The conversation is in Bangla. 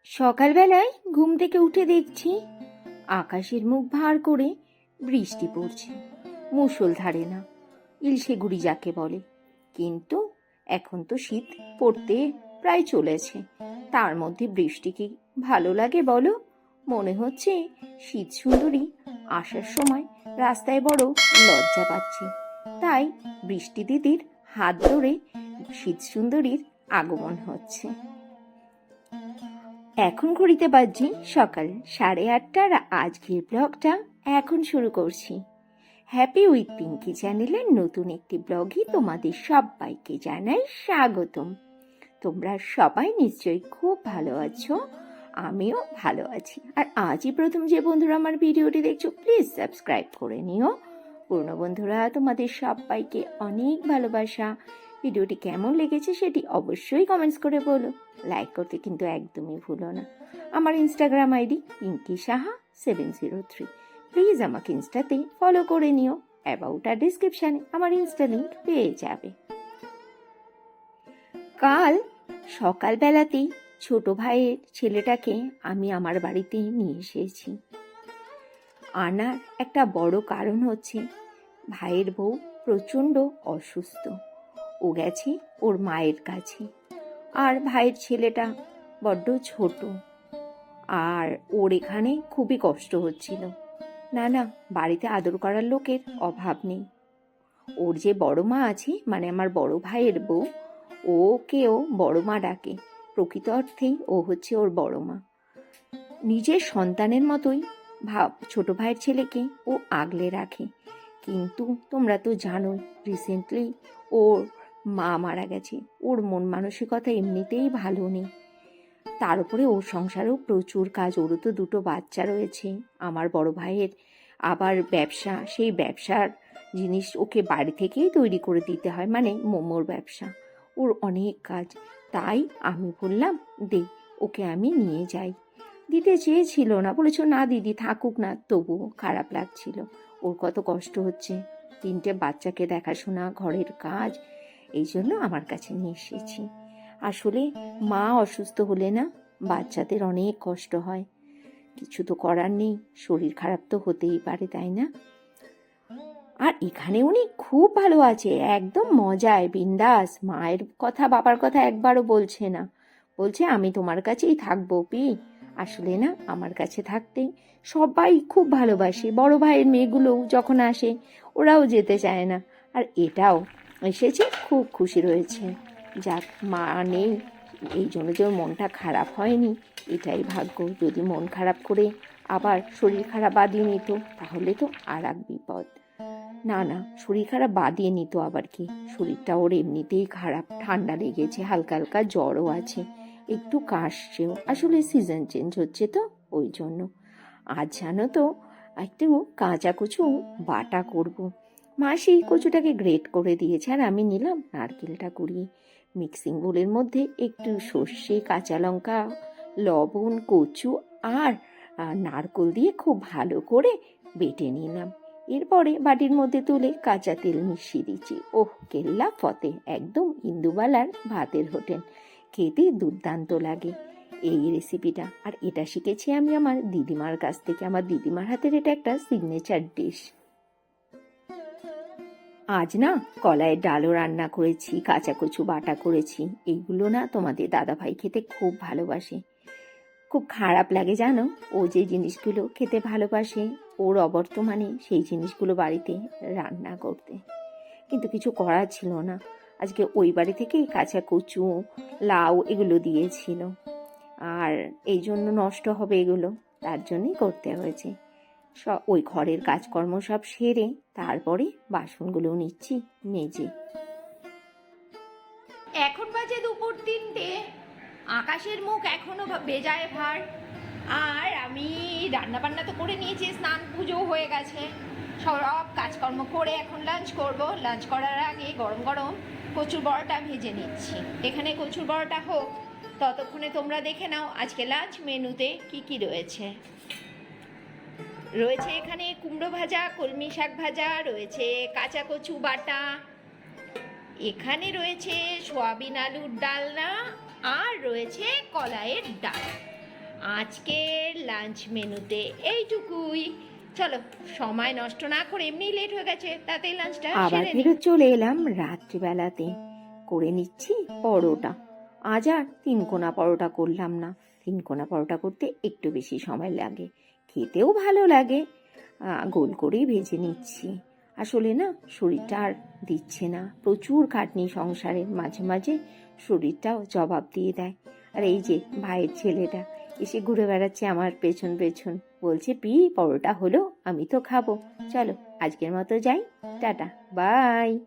সকালবেলায় ঘুম থেকে উঠে দেখছি আকাশের মুখ ভার করে বৃষ্টি পড়ছে, মুষলধারে না, ইলশে গুড়ি যাকে বলে। কিন্তু এখন তো শীত পড়তে প্রায় চলেছে, তার মধ্যে বৃষ্টি কি ভালো লাগে বলো? মনে হচ্ছে শীত সুন্দরী আসার সময় রাস্তায় বড় লজ্জা পাচ্ছি। তাই বৃষ্টি দিদির হাত ধরে শীত সুন্দরীর আগমন হচ্ছে। এখন ঘড়িতে বাজছে সকাল 8:30। আজকের ব্লগটা এখন শুরু করছি। হ্যাপি উইথ পিঙ্কি চ্যানেলের নতুন একটি ব্লগে তোমাদের সবাইকে জানাই স্বাগতম। তোমরা সবাই নিশ্চয়ই খুব ভালো আছো, আমিও ভালো আছি। আর আজই প্রথম যে বন্ধুরা আমার ভিডিওটি দেখছো, প্লিজ সাবস্ক্রাইব করে নিও। পুরনো বন্ধুরা, তোমাদের সবাইকে অনেক ভালোবাসা। ভিডিওটি কেমন লেগেছে সেটি অবশ্যই কমেন্টস করে বলো। লাইক করতে কিন্তু একদমই ভুলো না। আমার Instagram ID Pinky Saha 703। Please আমাকে ইনস্টাতে ফলো করে নিও। অ্যাবাউট আর ডিসক্রিপশানে আমার ইনস্টা লিঙ্ক পেয়ে যাবে। কাল সকালবেলাতেই ছোট ভাইয়ের ছেলেটাকে আমি আমার বাড়িতে নিয়ে এসেছি। আনার একটা বড় কারণ হচ্ছে ভাইয়ের বউ প্রচণ্ড অসুস্থ, ও গেছে ওর মায়ের কাছে। আর ভাইয়ের ছেলেটা বড্ড ছোট, আর ওর এখানে খুবই কষ্ট হচ্ছিল। না, বাড়িতে আদর করার লোকের অভাব নেই। ওর যে বড় মা আছে, মানে আমার বড় ভাইয়ের বউ, ওকেও বড় মা ডাকে। প্রকৃত অর্থেই ও হচ্ছে ওর বড় মা। নিজের সন্তানের মতোই ছোট ভাইয়ের ছেলেকে ও আগলে রাখে। কিন্তু তোমরা তো জানোই, রিসেন্টলি ওর মা মারা গেছে। ওর মন মানসিকতা এমনিতেই ভালো নেই, তার উপরে ওর সংসারেও প্রচুর কাজ। ওরও তো 2টো বাচ্চা রয়েছে। আমার বড় ভাইয়ের আবার ব্যবসা, সেই ব্যবসার জিনিস ওকে বাড়ি থেকেই তৈরি করে দিতে হয়, মানে মোমোর ব্যবসা। ওর অনেক কাজ। তাই আমি বললাম দে, ওকে আমি নিয়ে যাই। দিতে চেয়েছিল না, বলেছ না দিদি থাকুক না, তবুও খারাপ লাগছিল। ওর কত কষ্ট হচ্ছে, 3টে বাচ্চাকে দেখাশোনা, ঘরের কাজ, এই জন্য আমার কাছে নিয়ে এসেছি। আসলে মা অসুস্থ হলে না বাচ্চাদের অনেক কষ্ট হয়। কিছু তো করার নেই, শরীর খারাপ তো হতেই পারে, তাই না? আর এখানে উনি খুব ভালো আছে, একদম মজায় বিন্দাস। মায়ের কথা বাবার কথা একবারও বলছে না, বলছে আমি তোমার কাছেই থাকবো পি। আসলে না, আমার কাছে থাকতেই সবাই খুব ভালোবাসে। বড় ভাইয়ের মেয়েগুলোও যখন আসে ওরাও যেতে চায় না। আর এটাও এসেছে, খুব খুশি রয়েছে। যাক, মা নেই, এই জন্য যে ওর মনটা খারাপ হয়নি, এটাই ভাগ্য। যদি মন খারাপ করে আবার শরীর খারাপ বাদিয়ে নিত, তাহলে তো আর এক বিপদ। না, শরীর খারাপ বাদিয়ে নিত আবার কি, শরীরটা ওর এমনিতেই খারাপ, ঠান্ডা লেগেছে, হালকা হালকা জ্বরও আছে, একটু কাশছেও। আসলে সিজন চেঞ্জ হচ্ছে তো, ওই জন্য। আজ জানো তো, একটু কাঁচা কচু বাটা করব। মা সেই কচুটাকে গ্রেট করে দিয়েছে, আর আমি নিলাম নারকেলটা কুড়িয়ে। মিক্সিং বোলের মধ্যে একটু সর্ষে, কাঁচা লঙ্কা, লবণ, কচু আর নারকেল দিয়ে খুব ভালো করে বেটে নিলাম। এরপরে বাটির মধ্যে তুলে কাঁচা তেল মিশিয়ে দিচ্ছি। ওহ, কেল্লা ফতে, একদম ইন্দুবালার ভাতের হোটেল। খেতে দুর্দান্ত লাগে এই রেসিপিটা। আর এটা শিখেছি আমি আমার দিদিমার কাছ থেকে। আমার দিদিমার হাতের এটা একটা সিগনেচার ডিশ। আজ না কলাইয়ের ডালও রান্না করেছি, কাঁচা কচু বাটা করেছি। এইগুলো না তোমাদের দাদাভাই খেতে খুব ভালোবাসে। খুব খারাপ লাগে জানো, ও যে জিনিসগুলো খেতে ভালোবাসে, ওর অবর্তমানে সেই জিনিসগুলো বাড়িতে রান্না করতে। কিন্তু কিছু করার ছিল না। আজকে ওই বাড়ি থেকেই কাঁচা কচু, লাউ এগুলো দিয়েছিল, আর এই জন্য নষ্ট হবে এগুলো, তার জন্যই করতে হয়েছে। ওই ঘরের কাজকর্ম সব সেরে তারপরে বাসনগুলো নিচ্ছি মেজে। এখন বাজে দুপুর 3টে, আকাশের মুখ এখনো বেজায় ভার। আর আমি রান্না বান্না তো করে নিয়েছি, স্নান পুজো হয়ে গেছে, সব কাজকর্ম করে এখন লাঞ্চ করব। লাঞ্চ করার আগে গরম গরম কচুর বড়াটা ভেজে নিচ্ছি। এখানে কচুর বড়াটা হোক, ততক্ষণে তোমরা দেখে নাও আজকে লাঞ্চ মেনুতে কি কি রয়েছে। রয়েছে এখানে কুমড়ো ভাজা, কলমি শাক ভাজা, রয়েছে কাঁচা কচু বাটা, এখানে রয়েছে সয়াবিন আলুর ডালনা, আর রয়েছে কলাইয়ের ডাল। আজকের লাঞ্চ মেনুতে এইটুকুই। চলো, সময় নষ্ট না করে, এমনি লেট হয়ে গেছে, তাতেই লাঞ্চটা আবার সেরে নিই। ফেরত চলে এলাম রাত্রিবেলাতে। করে নিচ্ছি পরোটা। আজ আর তিনকোনা পরোটা করলাম না, তিনকোনা পরোটা করতে একটু বেশি সময় লাগে, খেতেও ভালো লাগে। গোল করেই ভেজে নিচ্ছি। আসলে না, শরীরটা আর দিচ্ছে না, প্রচুর খাটনি সংসারের, মাঝে মাঝে শরীরটাও জবাব দিয়ে দেয়। আর এই যে ভাইয়ের ছেলেটা এসে ঘুরে বেড়াচ্ছে আমার পেছন পেছন, বলছে পি পরোটা হলো, আমি তো খাবো। চলো আজকের মতো যাই, টাটা, বাই।